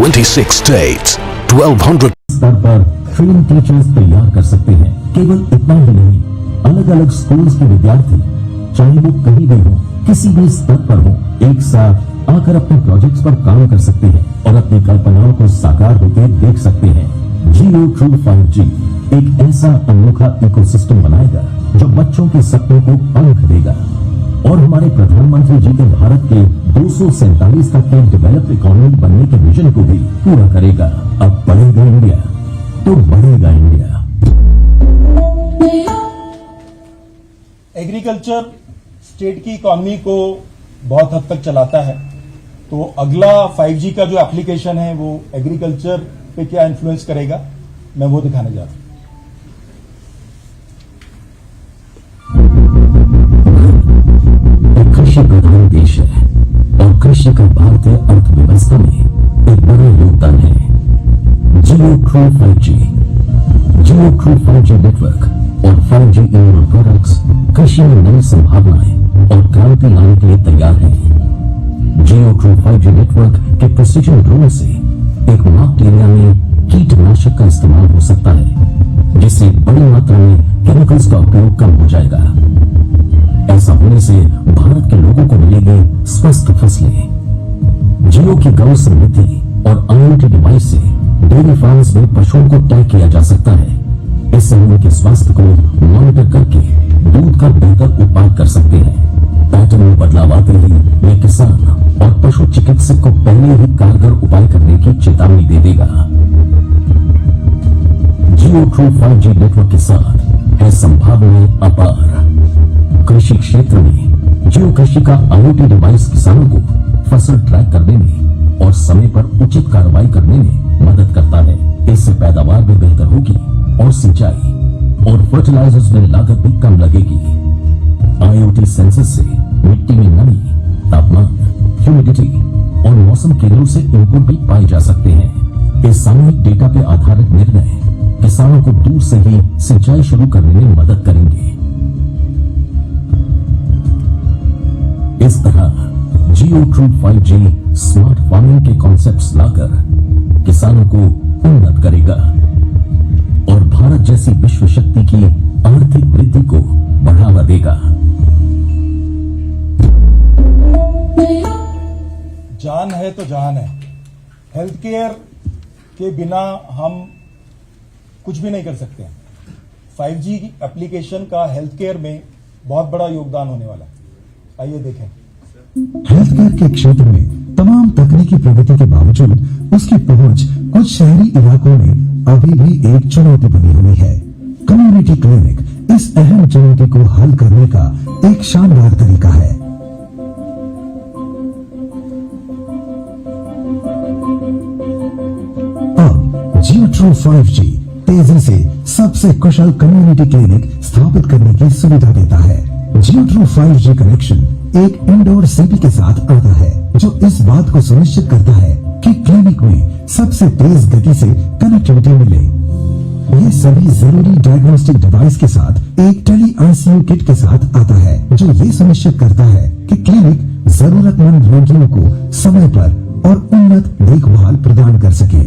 26 states, 1200 स्तर पर train teachers तैयार कर सकते हैं। केवल इतना ही नहीं, अलग अलग स्कूल्स के विद्यार्थी चाहे वो कहीं भी हो, किसी भी स्तर पर हो, एक साथ आकर अपने प्रोजेक्ट्स पर काम कर सकते हैं और अपनी कल्पनाओं को साकार होते देख सकते हैं। जियो ट्रू 5G एक ऐसा अनोखा इकोसिस्टम बनाएगा जो बच्चों के सपनों को पंख देगा और हमारे प्रधानमंत्री जी के भारत के 247 तक के डेवलप्ड इकोनॉमी बनने के विजन को भी पूरा करेगा। अब बढ़ेगा इंडिया तो बढ़ेगा इंडिया। एग्रीकल्चर स्टेट की इकोनॉमी को बहुत हद तक चलाता है, तो अगला 5G का जो एप्लीकेशन है वो एग्रीकल्चर पे क्या इन्फ्लुएंस करेगा, मैं वो दिखाने जा रहा हूं। कृषि प्रधान देश है और कृषि का भारतीय अर्थव्यवस्था में एक बड़ा योगदान है। जियो ट्रू 5G, जियो ट्रू 5G नेटवर्क और 5G इनोवेटिव प्रोडक्ट्स कृषि में नई संभावनाएं और क्रांति लाने के लिए तैयार हैं। जियो ट्रू 5G नेटवर्क के प्रिसिजन ड्रोन से एक मार्क्ड एरिया में कीटनाशक का इस्तेमाल हो सकता है, जिससे बड़ी मात्रा में केमिकल्स का उपयोग कम हो जाएगा। ऐसा होने से भारत के लोगों को मिलेगी स्वस्थ फसलें। जियो की गौ समृद्धि और IoT डिवाइस से डेयरी फार्म्स में पशुओं को टैग किया जा सकता है। इससे उनके स्वास्थ्य को मॉनिटर करके दूध का बेहतर उत्पाद कर सकते हैं। पैटर्न में बदलाव आते ही ये किसान और पशु चिकित्सक को पहले ही कारगर उपाय करने की चेतावनी दे देगा। जियो ट्रू 5G नेटवर्क के साथ है संभावनाएं अपार। कृषि क्षेत्र में जियो कृषि का IoT डिवाइस किसानों को फसल ट्रैक करने में और समय पर उचित कार्रवाई करने में मदद करता है। इससे पैदावार भी बेहतर होगी और सिंचाई और फर्टिलाइजर्स में लागत भी कम लगेगी। IoT सेंसर से मिट्टी में नमी, तापमान, ह्यूमिडिटी और मौसम केंद्रों से इनपुट भी पाए जा सकते हैं। इस सामूहिक डेटा पे आधारित निर्णय किसानों को दूर से ही सिंचाई शुरू करने में मदद करेंगे। इस तरह जियो ट्रू 5G स्मार्ट फार्मिंग के कॉन्सेप्ट्स लाकर किसानों को उन्नत करेगा और भारत जैसी विश्व शक्ति की आर्थिक वृद्धि को बढ़ावा देगा। जान है तो जान है। हेल्थ केयर के बिना हम कुछ भी नहीं कर सकते हैं। 5G एप्लीकेशन का हेल्थ केयर में बहुत बड़ा योगदान होने वाला है। आइए देखें। हेल्थ केयर के क्षेत्र में तमाम तकनीकी प्रगति के बावजूद उसकी पहुंच कुछ शहरी इलाकों में अभी भी एक चुनौती बनी हुई है। कम्युनिटी क्लिनिक इस अहम चुनौती को हल करने का एक शानदार तरीका है। अब जियो ट्रू 5G तेजी से सबसे कुशल कम्युनिटी क्लिनिक स्थापित करने की सुविधा देता है। जियो ट्रू 5G कनेक्शन एक इंडोर सिटी के साथ आता है, जो इस बात को सुनिश्चित करता है कि क्लिनिक में सबसे तेज गति से कनेक्टिविटी मिले। ये सभी जरूरी डायग्नोस्टिक डिवाइस के साथ एक टेली ICU किट के साथ आता है, जो ये सुनिश्चित करता है कि क्लिनिक जरूरतमंद रोगियों को समय पर और उन्नत देखभाल प्रदान कर सके।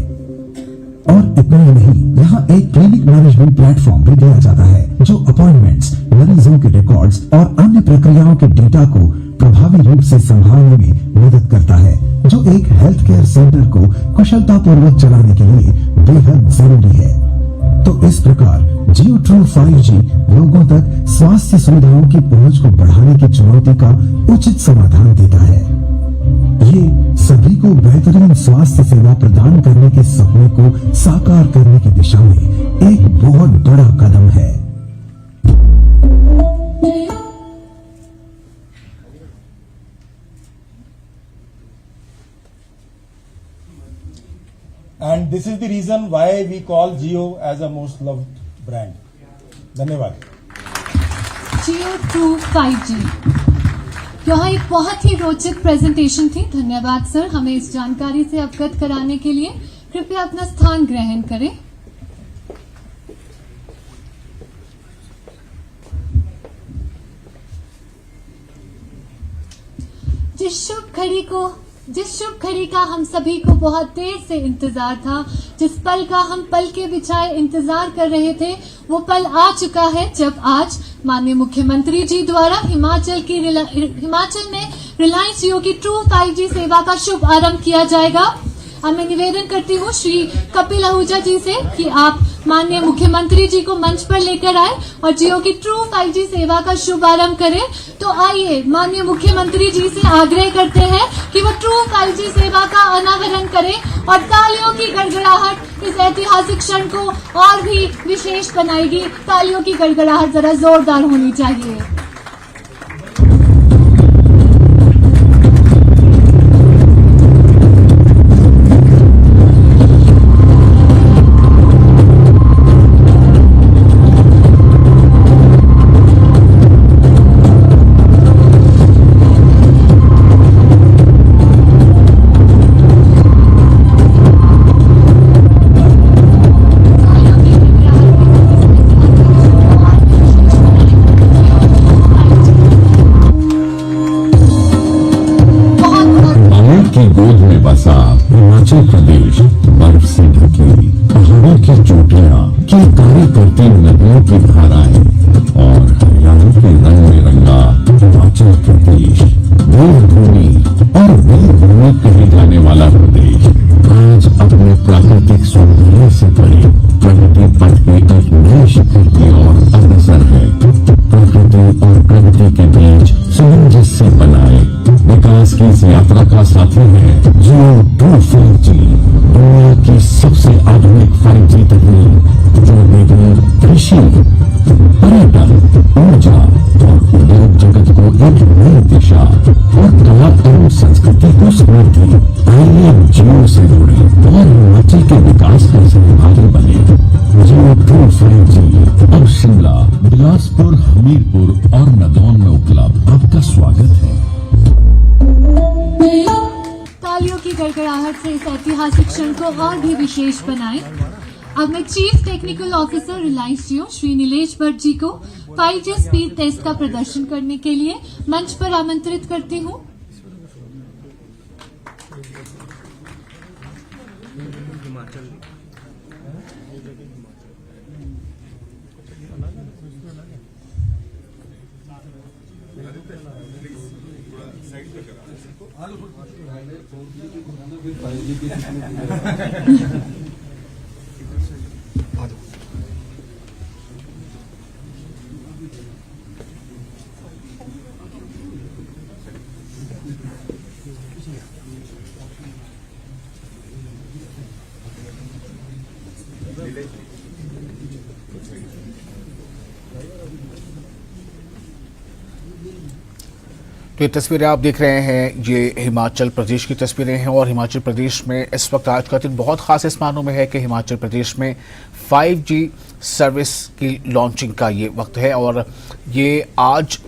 और इतना ही नहीं, यहाँ एक क्लिनिक मैनेजमेंट प्लेटफॉर्म भी दिया जाता है, जो अपॉइंटमेंट्स, मरीजों के रिकॉर्ड्स और अन्य प्रक्रियाओं के डेटा को प्रभावी रूप से संभालने में मदद करता है, जो एक हेल्थ केयर सेंटर को कुशलतापूर्वक चलाने के लिए बेहद जरूरी है। तो इस प्रकार जियो ट्रू 5G लोगों तक स्वास्थ्य सुविधाओं की पहुंच को बढ़ाने की चुनौती का उचित समाधान देता है। ये सभी को बेहतरीन स्वास्थ्य सेवा प्रदान करने के सपने को साकार करने की दिशा में एक बहुत बड़ा कदम है। And this is the reason why we call Jio as a most loved brand. धन्यवाद। जियो ट्रू 5G, यह एक बहुत ही रोचक प्रेजेंटेशन थी। धन्यवाद सर, हमें इस जानकारी से अवगत कराने के लिए। कृपया अपना स्थान ग्रहण करें। जिस शुभ घड़ी को जिस शुभ घड़ी का हम सभी को बहुत देर से इंतजार था, जिस पल का हम पल के बिछाए इंतजार कर रहे थे, वो पल आ चुका है जब आज माननीय मुख्यमंत्री जी द्वारा हिमाचल में रिलायंस जियो की ट्रू 5G सेवा का शुभ आरंभ किया जाएगा। अब मैं निवेदन करती हूँ श्री कपिल आहूजा जी से कि आप माननीय मुख्यमंत्री जी को मंच पर लेकर आए और जियो की ट्रू 5G सेवा का शुभारंभ करें। तो आइए माननीय मुख्यमंत्री जी से आग्रह करते हैं कि वो ट्रू 5G सेवा का अनावरण करें और तालियों की गड़गड़ाहट इस ऐतिहासिक क्षण को और भी विशेष बनाएगी। तालियों की गड़गड़ाहट जरा जोरदार होनी चाहिए। हिमाचल प्रदेश बर्फ से ढकी पहाड़ों की चोटियां किलकारी करती नदियों की धाराएं और हरियाणा के रंग में रंगा हिमाचल प्रदेश देवभूमि और वीरभूमि कहे जाने वाला प्रदेश आज अपने प्राकृतिक सौंदर्य से भरे प्रगति पथ के एक नए शिखर की ओर अग्रसर है। प्रकृति और प्रगति के बीच सामंजस्य बनाए विकास की इस यात्रा का साथी है जियो ट्रू 5G, दुनिया की सबसे आधुनिक 5G तकनीक जो देगी कृषि, पर्यटन, ऊर्जा और उद्योग जगत को एक नई दिशा और कला एवं संस्कृति को समृद्धि। आइए जियो से जुड़े और हिमाचल के विकास का सहभागी बने। जियो ट्रू 5G और शिमला, बिलासपुर, हमीरपुर और नदौन में उपलब्ध। आपका स्वागत है। तालियों की गड़गड़ाहट से इस ऐतिहासिक क्षण को और भी विशेष बनाएं। अब मैं चीफ टेक्निकल ऑफिसर रिलायंस जियो श्री नीलेश भट्ट जी को 5G स्पीड टेस्ट का प्रदर्शन करने के लिए मंच पर आमंत्रित करती हूं। तो ये तस्वीरें आप देख रहे हैं, ये हिमाचल प्रदेश की तस्वीरें हैं और हिमाचल प्रदेश में इस वक्त आज का दिन बहुत खास इस मानों में है कि हिमाचल प्रदेश में 5G सर्विस की लॉन्चिंग का ये वक्त है और ये आज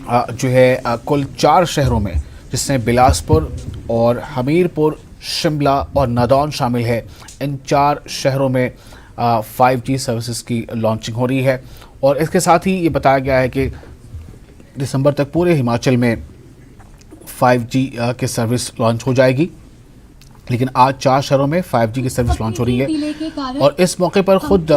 जो है कुल 4 शहरों में, जिसमें बिलासपुर और हमीरपुर, शिमला और नदौन शामिल है, इन 4 शहरों में 5G सर्विसेज की लॉन्चिंग हो रही है। और इसके साथ ही ये बताया गया है कि दिसंबर तक पूरे हिमाचल में 5G की सर्विस लॉन्च हो जाएगी। लेकिन आज 4 शहरों में 5G की सर्विस लॉन्च हो रही है और इस मौके पर खुद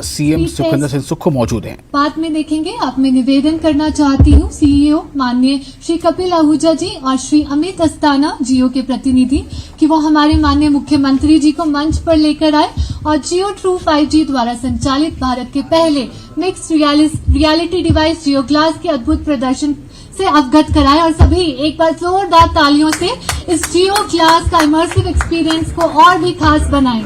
सीएम सुखविंदर सिंह सुक्खू मौजूद हैं। बाद में देखेंगे। अब मैं निवेदन करना चाहती हूँ सीईओ माननीय श्री कपिल आहूजा जी और श्री अमित अस्थाना जियो के प्रतिनिधि कि वो हमारे माननीय मुख्यमंत्री जी को मंच पर लेकर आए और जियो ट्रू 5G द्वारा संचालित भारत के पहले मिक्स रियलिटी डिवाइस जियो ग्लास के अद्भुत प्रदर्शन से अवगत कराए। और सभी एक बार जोरदार तालियों से इस जियो ग्लास का इमर्सिव एक्सपीरियंस को और भी खास बनाएं।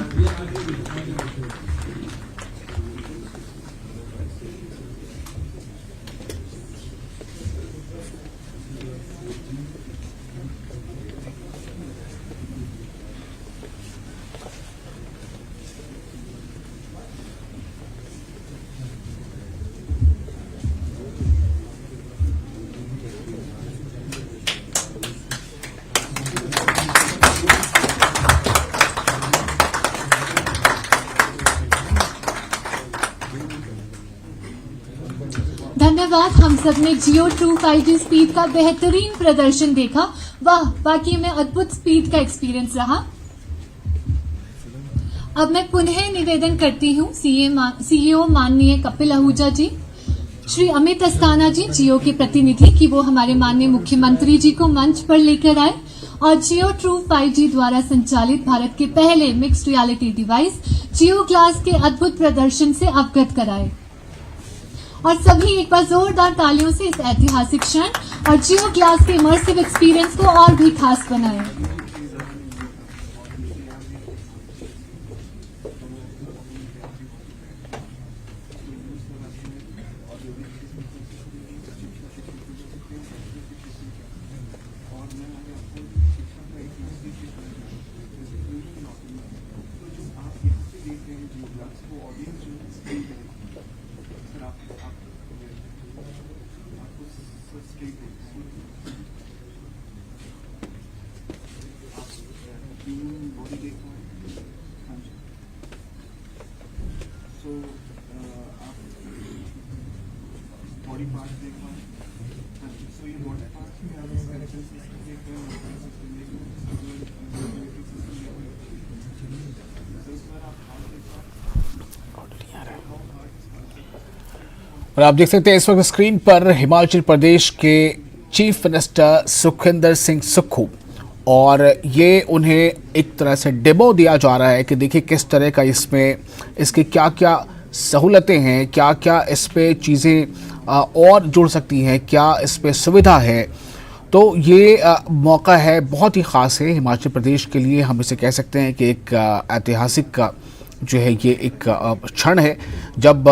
धन्यवाद। हम सब ने जियो ट्रू 5G स्पीड का बेहतरीन प्रदर्शन देखा वाह, वाकई में अद्भुत स्पीड का एक्सपीरियंस रहा। अब मैं पुनः निवेदन करती हूँ सीईओ माननीय कपिल आहूजा जी, श्री अमित अस्थाना जी, जियो के प्रतिनिधि, कि वो हमारे माननीय मुख्यमंत्री जी को मंच पर लेकर आए और जियो ट्रू 5G द्वारा संचालित भारत के पहले मिक्स्ड रियलिटी डिवाइस जियो ग्लास के अद्भुत प्रदर्शन से अवगत कराए। और सभी एक बार जोरदार तालियों से इस ऐतिहासिक क्षण और जियो ग्लास के इमर्सिव एक्सपीरियंस को और भी खास बनाएं। बॉडी पार्ट देख रहा हूँ, सो ये बॉडी पार्ट में आप कनेक्शन सिस्टम देख रहे हो, और आप देख सकते हैं इस वक्त स्क्रीन पर हिमाचल प्रदेश के चीफ मिनिस्टर सुखविंदर सिंह सुक्खू, और ये उन्हें एक तरह से डेमो दिया जा रहा है कि देखिए किस तरह का इसमें इसकी क्या क्या सहूलतें हैं, क्या क्या इस पे चीज़ें और जुड़ सकती हैं, क्या इस पे सुविधा है। तो ये मौका है, बहुत ही ख़ास है हिमाचल प्रदेश के लिए। हम इसे कह सकते हैं कि एक ऐतिहासिक जो है ये एक क्षण है जब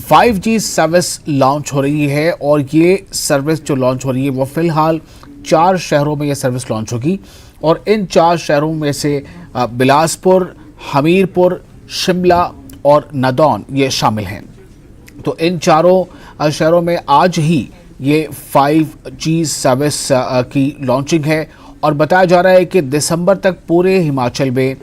5G सर्विस लॉन्च हो रही है। और ये सर्विस जो लॉन्च हो रही है वो फ़िलहाल 4 शहरों में ये सर्विस लॉन्च होगी, और इन 4 शहरों में से बिलासपुर, हमीरपुर, शिमला और नादौन ये शामिल हैं। तो इन चारों शहरों में आज ही ये 5G सर्विस की लॉन्चिंग है, और बताया जा रहा है कि दिसंबर तक पूरे हिमाचल में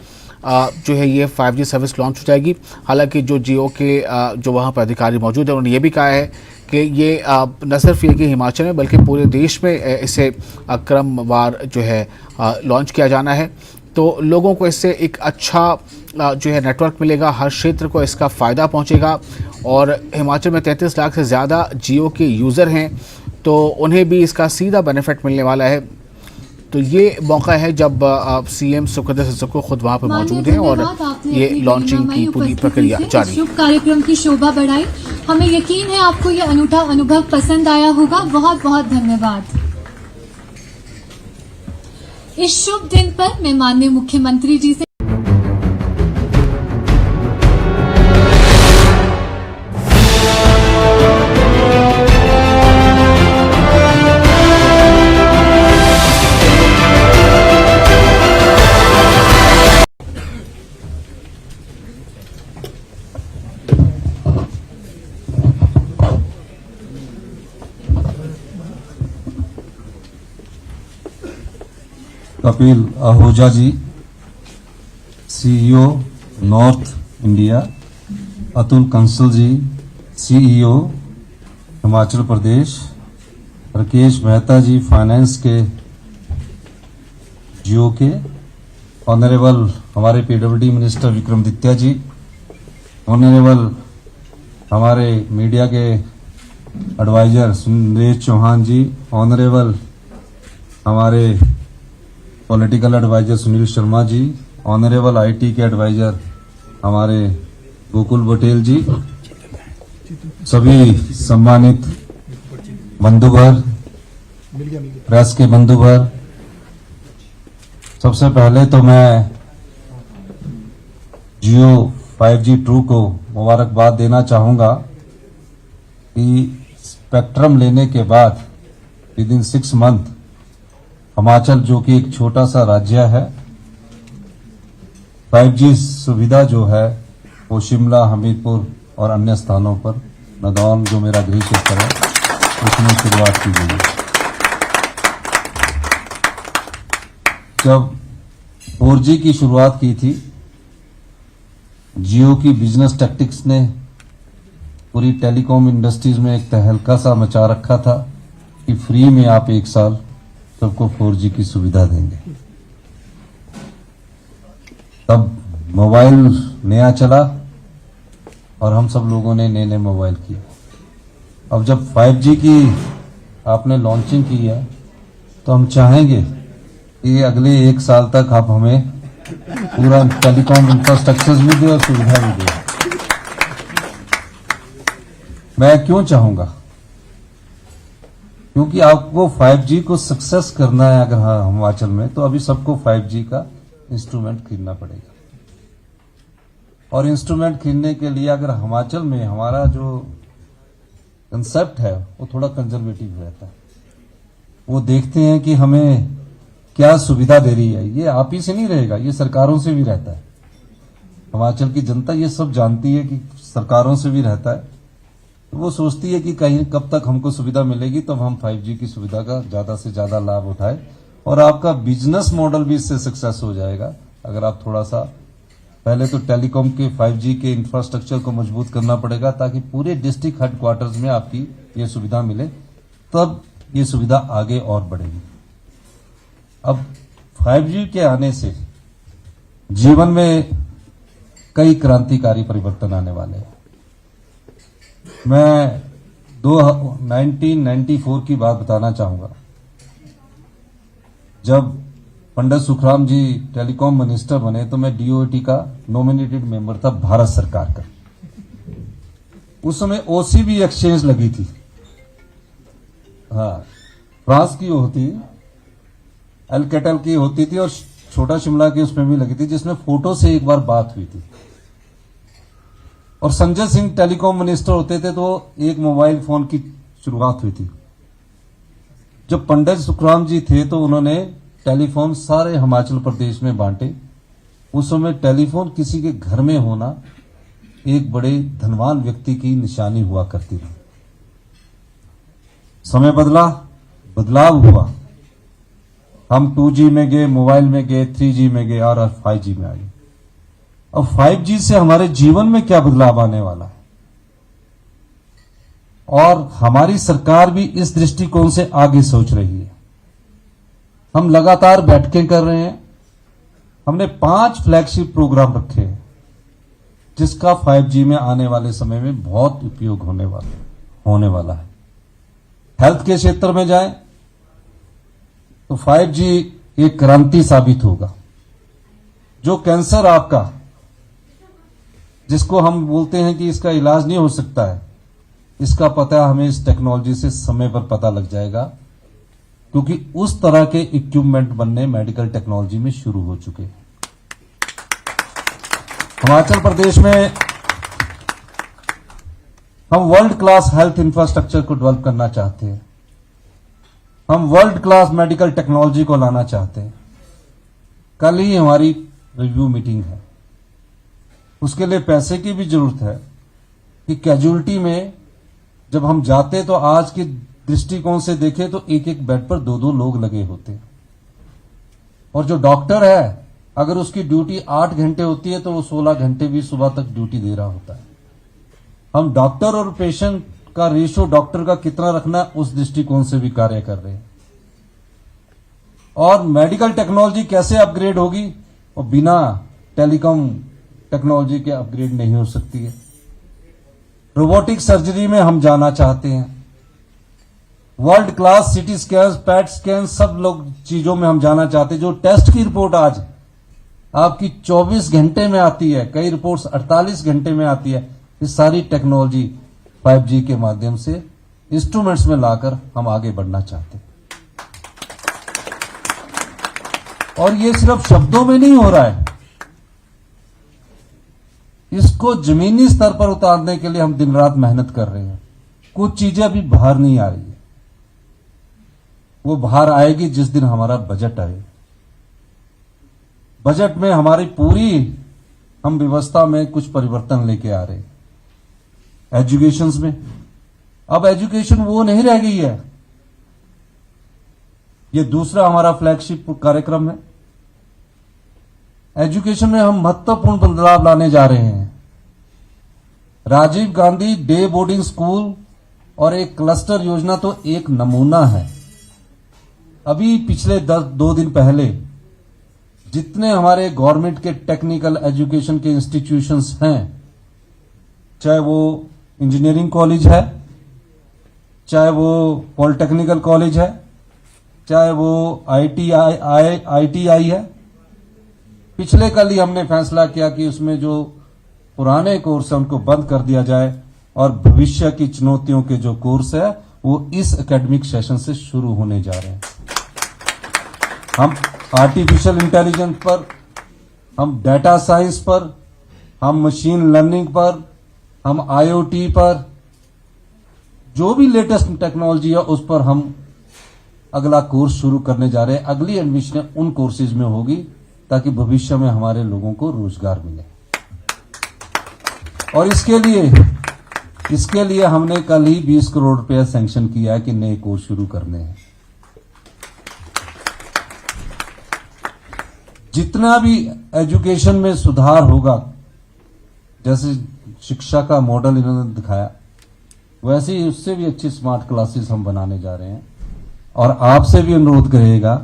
जो है ये 5G सर्विस लॉन्च हो जाएगी। हालांकि जो जियो के जो वहाँ पर अधिकारी मौजूद हैं उन्होंने ये भी कहा है कि ये न सिर्फ ये कि हिमाचल में बल्कि पूरे देश में इसे क्रमवार जो है लॉन्च किया जाना है। तो लोगों को इससे एक अच्छा जो है नेटवर्क मिलेगा, हर क्षेत्र को इसका फ़ायदा पहुंचेगा। और हिमाचल में 33 लाख से ज़्यादा जियो के यूज़र हैं, तो उन्हें भी इसका सीधा बेनिफिट मिलने वाला है। तो ये मौका है जब सीएम सुखविंदर सिंह सुक्खू खुद वहाँ पर मौजूद हैं और ये लॉन्चिंग की पूरी प्रक्रिया जारी है। शुभ कार्यक्रम की शोभा बढ़ाई। हमें यकीन है आपको ये अनूठा अनुभव पसंद आया होगा। बहुत बहुत धन्यवाद। इस शुभ दिन पर मैं माननीय मुख्यमंत्री जी से Kapil Ahuja ji, CEO north India, Atul Kansal ji, CEO Himachal Pradesh, Rakesh Mehta ji, finance के जियो के, ऑनरेबल हमारे PWD minister Vikramaditya ji, honourable हमारे मीडिया के एडवाइजर सुरेश चौहान जी, ऑनरेबल हमारे political adviser Sunil Sharma ji, honourable IT के एडवाइजर हमारे गोकुल पटेल जी, सभी सम्मानित बंधुवर, प्रेस के बंधुवर, सबसे पहले तो मैं जियो 5G ट्रू को मुबारकबाद देना चाहूंगा कि स्पेक्ट्रम लेने के बाद विद इन 6 मंथ हिमाचल, जो कि एक छोटा सा राज्य है, 5G सुविधा जो है वो शिमला, हमीरपुर और अन्य स्थानों पर, नादौन जो मेरा गृह क्षेत्र है उसमें शुरुआत की गई। जब 4G की शुरुआत की थी, जियो की बिजनेस टैक्टिक्स ने पूरी टेलीकॉम इंडस्ट्रीज में एक तहलका सा मचा रखा था कि फ्री में आप 1 साल सबको 4G की सुविधा देंगे। तब मोबाइल नया चला और हम सब लोगों ने नए नए मोबाइल किए। अब जब 5G की आपने लॉन्चिंग की है तो हम चाहेंगे कि अगले 1 साल तक आप हमें पूरा टेलीकॉम इंफ्रास्ट्रक्चर भी दे और सुविधा भी दे। मैं क्यों चाहूंगा? क्योंकि आपको 5G को सक्सेस करना है अगर हाँ हिमाचल में, तो अभी सबको 5G का इंस्ट्रूमेंट खरीदना पड़ेगा। और इंस्ट्रूमेंट खरीदने के लिए अगर हिमाचल में हमारा जो कंसेप्ट है वो थोड़ा कंजर्वेटिव रहता है। वो देखते हैं कि हमें क्या सुविधा दे रही है। ये आप ही से नहीं रहेगा, ये सरकारों से भी रहता है। हिमाचल की जनता ये सब जानती है कि सरकारों से भी रहता है। तो वो सोचती है कि कहीं कब तक हमको सुविधा मिलेगी तब हम 5G की सुविधा का ज्यादा से ज्यादा लाभ उठाएं और आपका बिजनेस मॉडल भी इससे सक्सेस हो जाएगा। अगर आप थोड़ा सा पहले तो टेलीकॉम के 5G के इंफ्रास्ट्रक्चर को मजबूत करना पड़ेगा ताकि पूरे डिस्ट्रिक्ट हेडक्वार्टर्स में आपकी ये सुविधा मिले, तब ये सुविधा आगे और बढ़ेगी। अब 5G के आने से जीवन में कई क्रांतिकारी परिवर्तन आने वाले हैं। मैं 1994 की बात बताना चाहूंगा, जब पंडित सुखराम जी टेलीकॉम मिनिस्टर बने तो मैं डीओटी का नॉमिनेटेड मेंबर था भारत सरकार का। उस समय ओसीबी एक्सचेंज लगी थी, हाँ फ्रांस की होती, एलकेटल की होती थी और छोटा शिमला की उसमें भी लगी थी, जिसमें फोटो से एक बार बात हुई थी। और संजय सिंह टेलीकॉम मिनिस्टर होते थे तो एक मोबाइल फोन की शुरुआत हुई थी। जब पंडित सुखराम जी थे तो उन्होंने टेलीफोन सारे हिमाचल प्रदेश में बांटे। उस समय टेलीफोन किसी के घर में होना एक बड़े धनवान व्यक्ति की निशानी हुआ करती थी। समय बदला, बदलाव हुआ, हम 2G में गए, मोबाइल में गए, 3G में गए और 5G में आ गए। अब 5G से हमारे जीवन में क्या बदलाव आने वाला है, और हमारी सरकार भी इस दृष्टिकोण से आगे सोच रही है। हम लगातार बैठकें कर रहे हैं। हमने 5 फ्लैगशिप प्रोग्राम रखे हैं जिसका 5G में आने वाले समय में बहुत उपयोग होने वाला है। हेल्थ के क्षेत्र में जाएं तो 5G एक क्रांति साबित होगा। जो कैंसर आपका, जिसको हम बोलते हैं कि इसका इलाज नहीं हो सकता है, इसका पता हमें इस टेक्नोलॉजी से समय पर पता लग जाएगा, क्योंकि उस तरह के इक्विपमेंट बनने मेडिकल टेक्नोलॉजी में शुरू हो चुके हैं। हिमाचल प्रदेश में हम वर्ल्ड क्लास हेल्थ इंफ्रास्ट्रक्चर को डेवलप करना चाहते हैं। हम वर्ल्ड क्लास मेडिकल टेक्नोलॉजी को लाना चाहते हैं। कल ही हमारी रिव्यू मीटिंग है, उसके लिए पैसे की भी जरूरत है कि कैजुअलिटी में जब हम जाते तो आज के दृष्टिकोण से देखें तो एक एक बेड पर 2-2 लोग लगे होते हैं। और जो डॉक्टर है अगर उसकी ड्यूटी 8 घंटे होती है तो वो 16 घंटे भी सुबह तक ड्यूटी दे रहा होता है। हम डॉक्टर और पेशेंट का रेशो डॉक्टर का कितना रखना है उस दृष्टिकोण से भी कार्य कर रहे हैं। और मेडिकल टेक्नोलॉजी कैसे अपग्रेड होगी, और बिना टेलीकॉम टेक्नोलॉजी के अपग्रेड नहीं हो सकती है। रोबोटिक सर्जरी में हम जाना चाहते हैं। World class CT scan, PET scan, सब लोग चीजों में हम जाना चाहते हैं। जो टेस्ट की रिपोर्ट आज आपकी 24 घंटे में आती है, कई रिपोर्ट्स 48 घंटे में आती है, ये सारी टेक्नोलॉजी 5G के माध्यम से इंस्ट्रूमेंट्स में लाकर हम आगे बढ़ना चाहते हैं। और ये सिर्फ शब्दों में नहीं हो रहा है, इसको जमीनी स्तर पर उतारने के लिए हम दिन रात मेहनत कर रहे हैं। कुछ चीजें अभी बाहर नहीं आ रही है, वो बाहर आएगी जिस दिन हमारा बजट आए। बजट में हमारी पूरी हम व्यवस्था में कुछ परिवर्तन लेके आ रहे हैं। एजुकेशन में अब एजुकेशन वो नहीं रह गई है। ये दूसरा हमारा फ्लैगशिप कार्यक्रम है। एजुकेशन में हम महत्वपूर्ण बदलाव लाने जा रहे हैं। Rajiv Gandhi day boarding school और एक क्लस्टर योजना तो एक नमूना है। अभी पिछले 2 दिन पहले जितने हमारे गवर्नमेंट के टेक्निकल एजुकेशन के इंस्टीट्यूशंस हैं, चाहे वो इंजीनियरिंग कॉलेज है, चाहे वो पॉलिटेक्निकल कॉलेज है, चाहे वो आईटीआई है, पिछले कल ही हमने फैसला किया कि उसमें जो पुराने कोर्स है उनको बंद कर दिया जाए और भविष्य की चुनौतियों के जो कोर्स है वो इस एकेडमिक सेशन से शुरू होने जा रहे हैं। हम आर्टिफिशियल इंटेलिजेंस पर, हम डाटा साइंस पर, हम मशीन लर्निंग पर, हम आईओटी पर, जो भी लेटेस्ट टेक्नोलॉजी है उस पर हम अगला कोर्स शुरू करने जा रहे हैं। अगली एडमिशन उन कोर्सेज में होगी ताकि भविष्य में हमारे लोगों को रोजगार मिले। और इसके लिए हमने कल ही 20 करोड़ रुपया सैंक्शन किया है कि नए कोर्स शुरू करने हैं। जितना भी एजुकेशन में सुधार होगा, जैसे शिक्षा का मॉडल इन्होंने दिखाया, वैसे ही उससे भी अच्छी स्मार्ट क्लासेस हम बनाने जा रहे हैं। और आपसे भी अनुरोध करेगा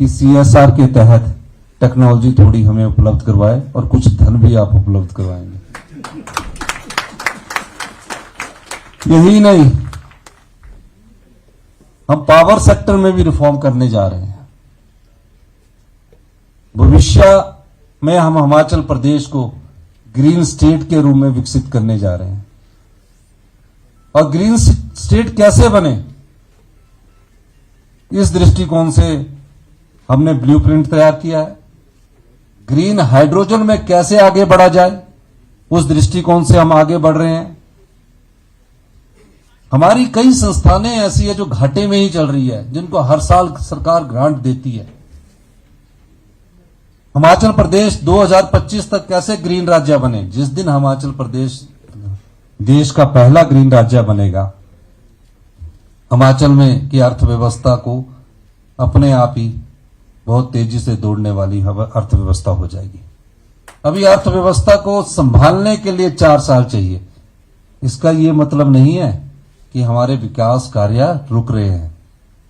कि सीएसआर के तहत टेक्नोलॉजी थोड़ी हमें उपलब्ध करवाए और कुछ धन भी आप उपलब्ध करवाएंगे। यही नहीं, हम पावर सेक्टर में भी रिफॉर्म करने जा रहे हैं। भविष्य में हम हिमाचल प्रदेश को ग्रीन स्टेट के रूप में विकसित करने जा रहे हैं। और ग्रीन स्टेट कैसे बने, इस दृष्टिकोण से हमने ब्लूप्रिंट तैयार किया है। ग्रीन हाइड्रोजन में कैसे आगे बढ़ा जाए, उस दृष्टिकोण से हम आगे बढ़ रहे हैं। हमारी कई संस्थानें ऐसी है जो घाटे में ही चल रही है, जिनको हर साल सरकार ग्रांट देती है। हिमाचल प्रदेश 2025 तक कैसे ग्रीन राज्य बने। जिस दिन हिमाचल प्रदेश देश का पहला ग्रीन राज्य बनेगा, हिमाचल में की अर्थव्यवस्था को अपने आप ही बहुत तेजी से दौड़ने वाली अर्थव्यवस्था हो जाएगी। अभी अर्थव्यवस्था को संभालने के लिए 4 साल चाहिए। इसका ये मतलब नहीं है कि हमारे विकास कार्य रुक रहे हैं।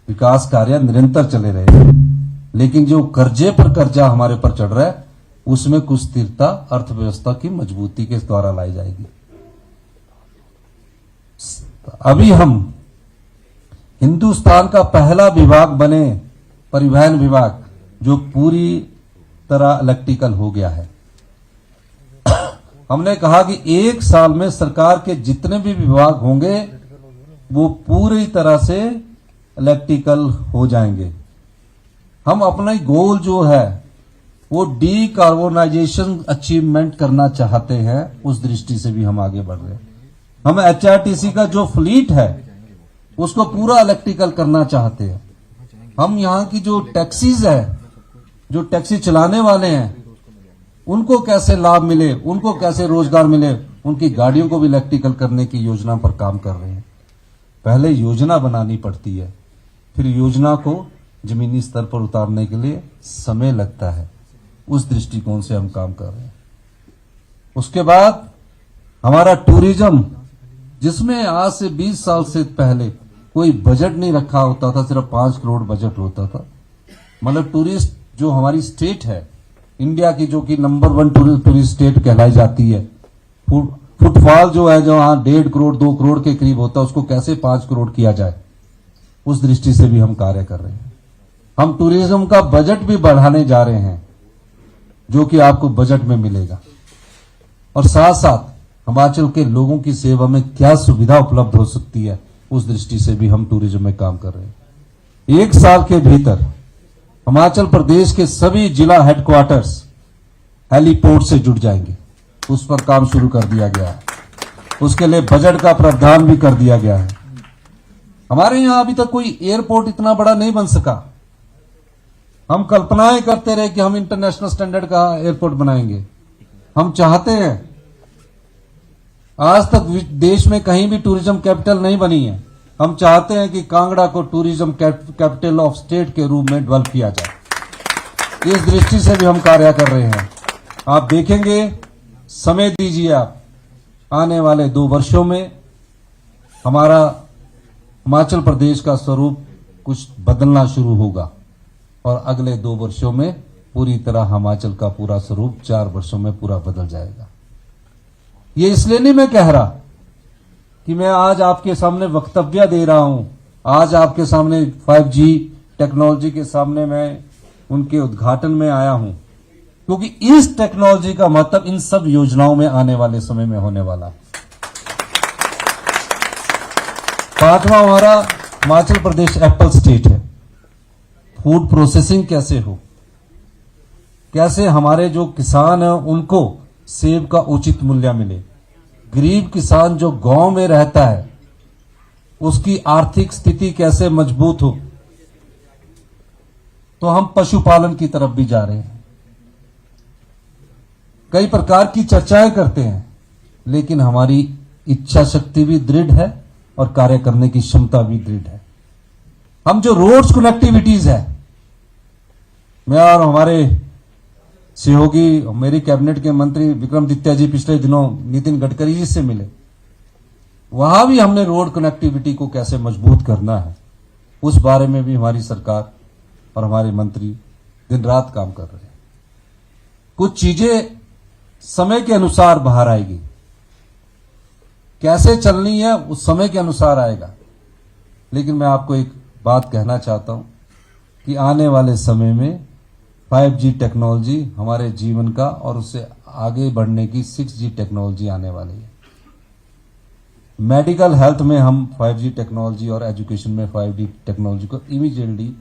विकास कार्य निरंतर चले रहे हैं, लेकिन जो कर्जे पर कर्जा हमारे पर चढ़ रहा है उसमें कुछ स्थिरता अर्थव्यवस्था की मजबूती के द्वारा लाई जाएगी। अभी हम हिंदुस्तान का पहला विभाग बने, परिवहन विभाग, जो पूरी तरह इलेक्ट्रिकल हो गया है। हमने कहा कि 1 साल में सरकार के जितने भी विभाग होंगे वो पूरी तरह से इलेक्ट्रिकल हो जाएंगे। हम अपना गोल जो है वो डीकार्बोनाइजेशन अचीवमेंट करना चाहते हैं, उस दृष्टि से भी हम आगे बढ़ रहे हैं। हम एचआरटीसी का जो फ्लीट है उसको पूरा इलेक्ट्रिकल करना चाहते हैं। हम यहाँ की जो टैक्सीज है, जो टैक्सी चलाने वाले हैं, उनको कैसे लाभ मिले, उनको कैसे रोजगार मिले, उनकी गाड़ियों को भी इलेक्ट्रिकल करने की योजना पर काम कर रहे हैं। पहले योजना बनानी पड़ती है, फिर योजना को जमीनी स्तर पर उतारने के लिए समय लगता है। उस दृष्टिकोण से हम काम कर रहे हैं। उसके बाद हमारा टूरिज्म, जिसमें आज से 20 साल से पहले कोई बजट नहीं रखा होता था, सिर्फ 5 करोड़ बजट होता था। मतलब टूरिस्ट जो हमारी स्टेट है इंडिया की, जो कि नंबर 1 टूरिस्ट स्टेट कहलाई जाती है, फुटफॉल जो है जो वहां 1.5 करोड़ 2 करोड़ के करीब होता है, उसको कैसे 5 करोड़ किया जाए, उस दृष्टि से भी हम कार्य कर रहे हैं। हम टूरिज्म का बजट भी बढ़ाने जा रहे हैं, जो कि आपको बजट में मिलेगा। और साथ साथ हिमाचल के लोगों की सेवा में क्या सुविधा उपलब्ध हो सकती है, उस दृष्टि से भी हम टूरिज्म में काम कर रहे हैं। 1 साल के भीतर हिमाचल प्रदेश के सभी जिला हेडक्वार्टर्स हेलीपोर्ट से जुड़ जाएंगे। उस पर काम शुरू कर दिया गया है। उसके लिए बजट का प्रावधान भी कर दिया गया है। हमारे यहां अभी तक कोई एयरपोर्ट इतना बड़ा नहीं बन सका। हम कल्पनाएं करते रहे कि हम इंटरनेशनल स्टैंडर्ड का एयरपोर्ट बनाएंगे। हम चाहते हैं, आज तक देश में कहीं भी टूरिज्म कैपिटल नहीं बनी है। हम चाहते हैं कि कांगड़ा को टूरिज्म कैपिटल ऑफ स्टेट के रूप में डेवलप किया जाए। इस दृष्टि से भी हम कार्य कर रहे हैं। आप देखेंगे, समय दीजिए आप, आने वाले 2 वर्षों में हमारा हिमाचल प्रदेश का स्वरूप कुछ बदलना शुरू होगा। और अगले 2 वर्षों में पूरी तरह हिमाचल का पूरा स्वरूप 4 वर्षों में पूरा बदल जाएगा। ये इसलिए नहीं मैं कह रहा कि मैं आज आपके सामने वक्तव्य दे रहा हूं, आज आपके सामने 5G टेक्नोलॉजी के सामने मैं उनके उद्घाटन में आया हूं, क्योंकि इस टेक्नोलॉजी का मतलब इन सब योजनाओं में आने वाले समय में होने वाला है। 5वां हमारा हिमाचल प्रदेश एप्पल स्टेट है। फूड प्रोसेसिंग कैसे हो, कैसे हमारे जो किसान हैं उनको सेब का उचित मूल्य मिले, गरीब किसान जो गांव में रहता है उसकी आर्थिक स्थिति कैसे मजबूत हो। तो हम पशुपालन की तरफ भी जा रहे हैं, कई प्रकार की चर्चाएं करते हैं, लेकिन हमारी इच्छा शक्ति भी दृढ़ है और कार्य करने की क्षमता भी दृढ़ है। हम जो रोड्स कनेक्टिविटीज है, मैं और हमारे सहयोगी मेरी कैबिनेट के मंत्री विक्रमादित्य जी पिछले दिनों नितिन गडकरी जी से मिले, वहां भी हमने रोड कनेक्टिविटी को कैसे मजबूत करना है उस बारे में भी हमारी सरकार और हमारे मंत्री दिन रात काम कर रहे हैं। कुछ चीजें समय के अनुसार बाहर आएगी, कैसे चलनी है उस समय के अनुसार आएगा। लेकिन मैं आपको एक बात कहना चाहता हूं कि आने वाले समय में 5G टेक्नोलॉजी हमारे जीवन का और उससे आगे बढ़ने की 6G टेक्नोलॉजी आने वाली है। मेडिकल हेल्थ में हम 5G टेक्नोलॉजी और एजुकेशन में 5G टेक्नोलॉजी को इमीडिएटली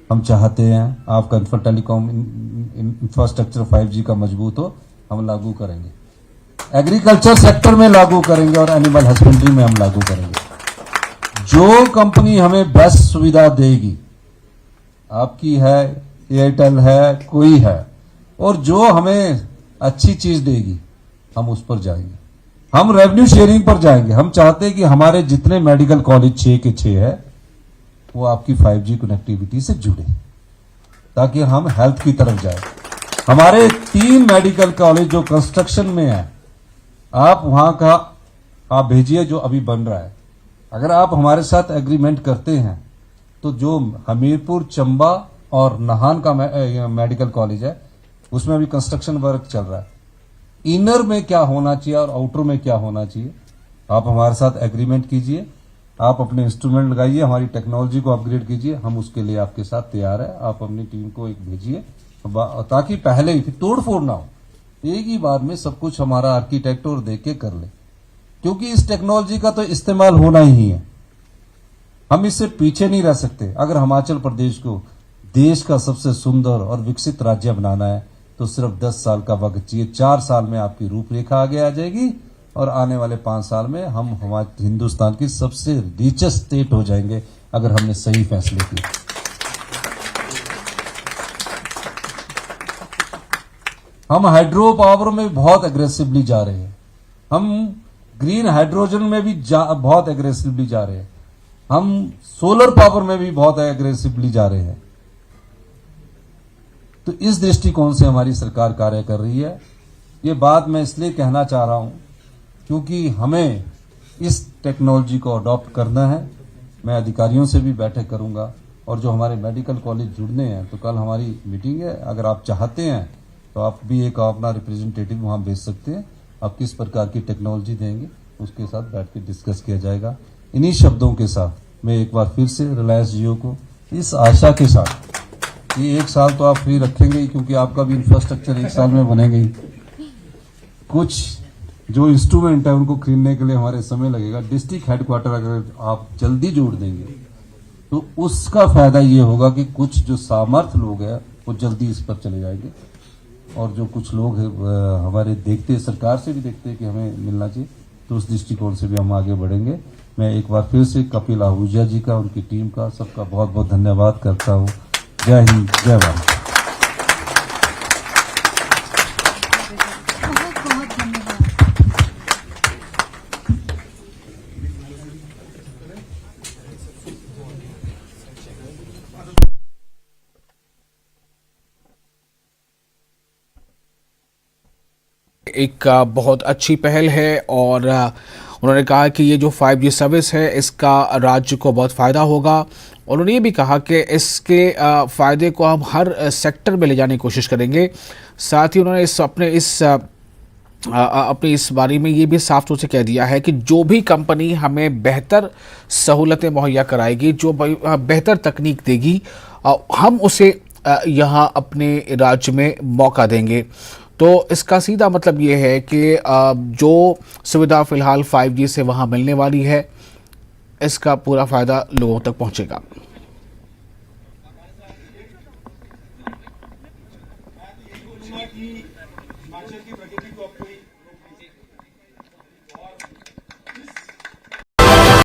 हम चाहते हैं। आपका टेलीकॉम इंफ्रास्ट्रक्चर 5G का मजबूत हो, हम लागू करेंगे। एग्रीकल्चर सेक्टर में लागू करेंगे और एनिमल हस्बेंड्री में हम लागू करेंगे। जो कंपनी हमें बेस्ट सुविधा देगी, आपकी है, एयरटेल है, कोई है, और जो हमें अच्छी चीज देगी हम उस पर जाएंगे। हम रेवेन्यू शेयरिंग पर जाएंगे। हम चाहते हैं कि हमारे जितने मेडिकल कॉलेज 6 के 6 है वो आपकी 5G कनेक्टिविटी से जुड़े, ताकि हम हेल्थ की तरफ जाए। हमारे 3 मेडिकल कॉलेज जो कंस्ट्रक्शन में है, आप वहां का आप भेजिए जो अभी बन रहा है। अगर आप हमारे साथ एग्रीमेंट करते हैं तो जो हमीरपुर, चंबा और नाहन का मेडिकल कॉलेज है उसमें अभी कंस्ट्रक्शन वर्क चल रहा है। इनर में क्या होना चाहिए और आउटर में क्या होना चाहिए, आप हमारे साथ एग्रीमेंट कीजिए, आप अपने इंस्ट्रूमेंट लगाइए, हमारी टेक्नोलॉजी को अपग्रेड कीजिए, हम उसके लिए आपके साथ तैयार है। आप अपनी टीम को एक भेजिए ताकि पहले ही तोड़ फोड़ ना हो, एक ही बार में सब कुछ हमारा आर्किटेक्ट और देख के कर ले, क्योंकि इस टेक्नोलॉजी का तो इस्तेमाल होना ही है। हम इससे पीछे नहीं रह सकते। अगर हिमाचल प्रदेश को देश का सबसे सुंदर और विकसित राज्य बनाना है तो सिर्फ 10 साल का वक्त चाहिए। 4 साल में आपकी रूपरेखा आगे आ जाएगी और आने वाले 5 साल में हम हमारे हिंदुस्तान की सबसे रिचेस्ट स्टेट हो जाएंगे, अगर हमने सही फैसले किए। हम हाइड्रो पावर में बहुत एग्रेसिवली जा रहे हैं, हम ग्रीन हाइड्रोजन में भी बहुत एग्रेसिवली जा रहे हैं, हम सोलर पावर में भी बहुत एग्रेसिवली जा रहे हैं। तो इस दृष्टिकोण से हमारी सरकार कार्य कर रही है। ये बात मैं इसलिए कहना चाह रहा हूं क्योंकि हमें इस टेक्नोलॉजी को अडॉप्ट करना है। मैं अधिकारियों से भी बैठक करूंगा और जो हमारे मेडिकल कॉलेज जुड़ने हैं, तो कल हमारी मीटिंग है। अगर आप चाहते हैं तो आप भी एक अपना रिप्रेजेंटेटिव वहां भेज सकते हैं। आप किस प्रकार की टेक्नोलॉजी देंगे उसके साथ बैठ के डिस्कस किया जाएगा। इन्हीं शब्दों के साथ मैं एक बार फिर से रिलायंस जियो को इस आशा के साथ, ये 1 साल तो आप फ्री रखेंगे ही, क्योंकि आपका भी इंफ्रास्ट्रक्चर 1 साल में बनेगा ही। कुछ जो इंस्ट्रूमेंट है उनको खरीदने के लिए हमारे समय लगेगा। डिस्ट्रिक्ट हेडक्वार्टर अगर आप जल्दी जोड़ देंगे तो उसका फायदा ये होगा कि कुछ जो सामर्थ्य लोग हैं वो जल्दी इस पर चले जाएंगे, और जो कुछ लोग हमारे देखते, सरकार से भी देखते हैं कि हमें मिलना चाहिए, तो उस दृष्टिकोण से भी हम आगे बढ़ेंगे। मैं एक बार फिर से कपिल आहूजा जी का, उनकी टीम का, सबका बहुत बहुत धन्यवाद करता हूँ। जय हिंद, जय भारत। बहुत बहुत धन्यवाद। एक बहुत अच्छी पहल है और उन्होंने कहा कि ये जो 5G सर्विस है इसका राज्य को बहुत फ़ायदा होगा। और उन्होंने ये भी कहा कि इसके फ़ायदे को हम हर सेक्टर में ले जाने की कोशिश करेंगे। साथ ही उन्होंने अपने इस बारे में ये भी साफ तौर से कह दिया है कि जो भी कंपनी हमें बेहतर सहूलतें मुहैया कराएगी, जो बेहतर तकनीक देगी, हम उसे यहाँ अपने राज्य में मौका देंगे। तो इसका सीधा मतलब ये है कि जो सुविधा फ़िलहाल 5G से वहाँ मिलने वाली है, इसका पूरा फ़ायदा लोगों तक पहुँचेगा। हिमाचल की प्रगति को अब कोई